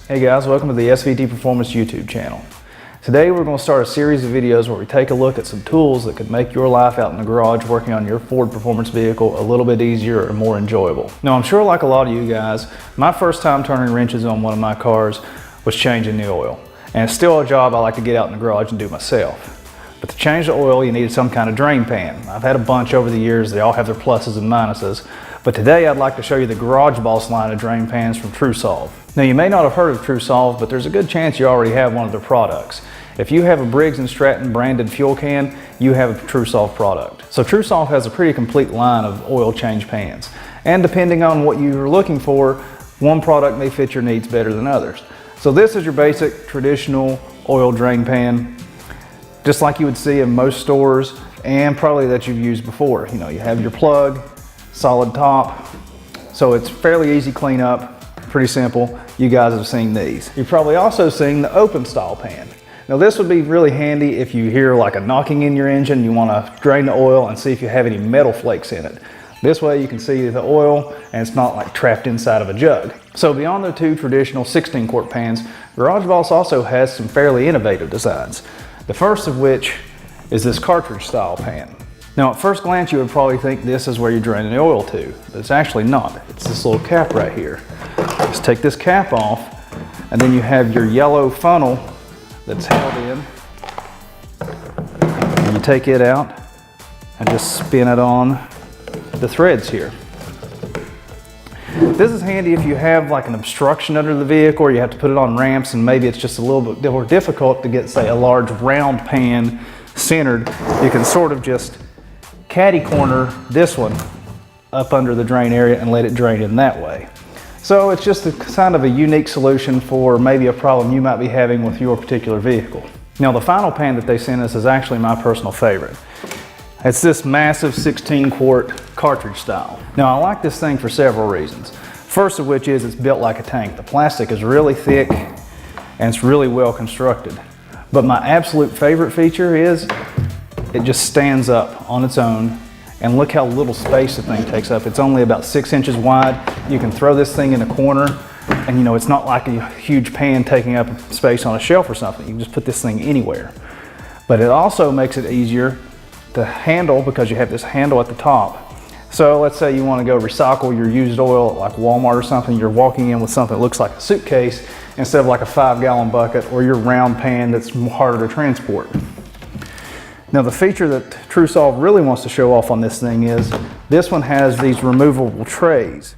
Hey guys, welcome to the SVT Performance YouTube channel. Today we're going to start a series of videos where we take a look at some tools that could make your life out in the garage working on your Ford performance vehicle a little bit easier and more enjoyable. Now I'm sure like a lot of you guys, my first time turning wrenches on one of my cars was changing the oil. And it's still a job I like to get out in the garage and do myself. But to change the oil you needed some kind of drain pan. I've had a bunch over the years, they all have their pluses and minuses. But today I'd like to show you the GarageBOSS line of drain pans from TrueSolve. Now you may not have heard of TrueSolve, but there's a good chance you already have one of their products. If you have a Briggs & Stratton branded fuel can, you have a TrueSolve product. So TrueSolve has a pretty complete line of oil change pans. And depending on what you're looking for, one product may fit your needs better than others. So this is your basic traditional oil drain pan, just like you would see in most stores and probably that you've used before. You know, you have your plug, solid top, so it's fairly easy cleanup, pretty simple. You guys have seen these. You've probably also seen the open style pan. Now this would be really handy if you hear like a knocking in your engine, you want to drain the oil and see if you have any metal flakes in it. This way you can see the oil and it's not like trapped inside of a jug. So beyond the two traditional 16 quart pans, GarageBOSS also has some fairly innovative designs. The first of which is this Cartridge Style Pan. Now at first glance you would probably think this is where you're draining the oil to, but it's actually not. It's this little cap right here. Just take this cap off and then you have your yellow funnel that's held in. And you take it out and just spin it on the threads here. This is handy if you have like an obstruction under the vehicle or you have to put it on ramps and maybe it's just a little bit more difficult to get, say, a large round pan centered. You can sort of just caddy corner this one up under the drain area and let it drain in that way. So it's just a kind of a unique solution for maybe a problem you might be having with your particular vehicle. Now the final pan that they sent us is actually my personal favorite. It's this massive 16 quart cartridge style. Now I like this thing for several reasons. First of which is it's built like a tank. The plastic is really thick and it's really well constructed. But my absolute favorite feature is it just stands up on its own, and look how little space the thing takes up. It's only about 6 inches wide. You can throw this thing in a corner and you know, it's not like a huge pan taking up space on a shelf or something. You can just put this thing anywhere. But it also makes it easier to handle because you have this handle at the top. So let's say you want to go recycle your used oil at like Walmart or something. You're walking in with something that looks like a suitcase instead of like a 5-gallon bucket or your round pan that's harder to transport. Now the feature that TrueSolve really wants to show off on this thing is this one has these removable trays.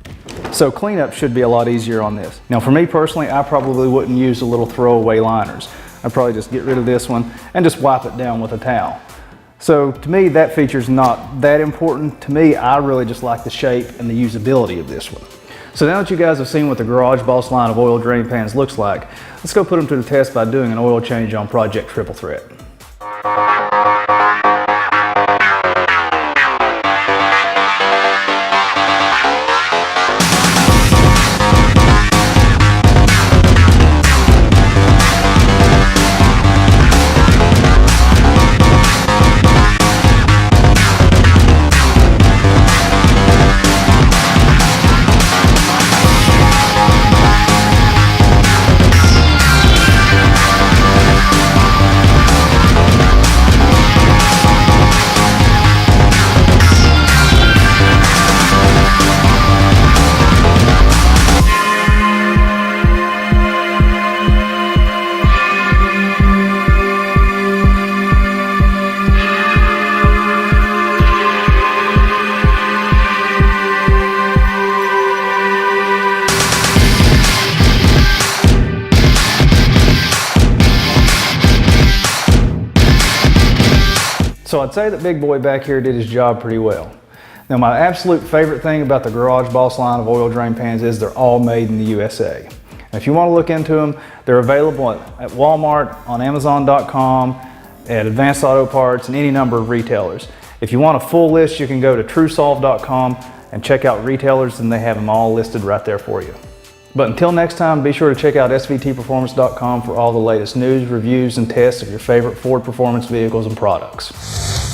So cleanup should be a lot easier on this. Now for me personally, I probably wouldn't use the little throwaway liners. I'd probably just get rid of this one and just wipe it down with a towel. So to me, that feature's not that important. To me, I really just like the shape and the usability of this one. So now that you guys have seen what the GarageBOSS line of oil drain pans looks like, let's go put them to the test by doing an oil change on Project Triple Threat. So I'd say that big boy back here did his job pretty well. Now my absolute favorite thing about the GarageBOSS line of oil drain pans is they're all made in the USA. And if you want to look into them, they're available at Walmart, on Amazon.com, at Advanced Auto Parts, and any number of retailers. If you want a full list, you can go to TrueSolve.com and check out retailers, and they have them all listed right there for you. But until next time, be sure to check out SVTperformance.com for all the latest news, reviews, and tests of your favorite Ford performance vehicles and products.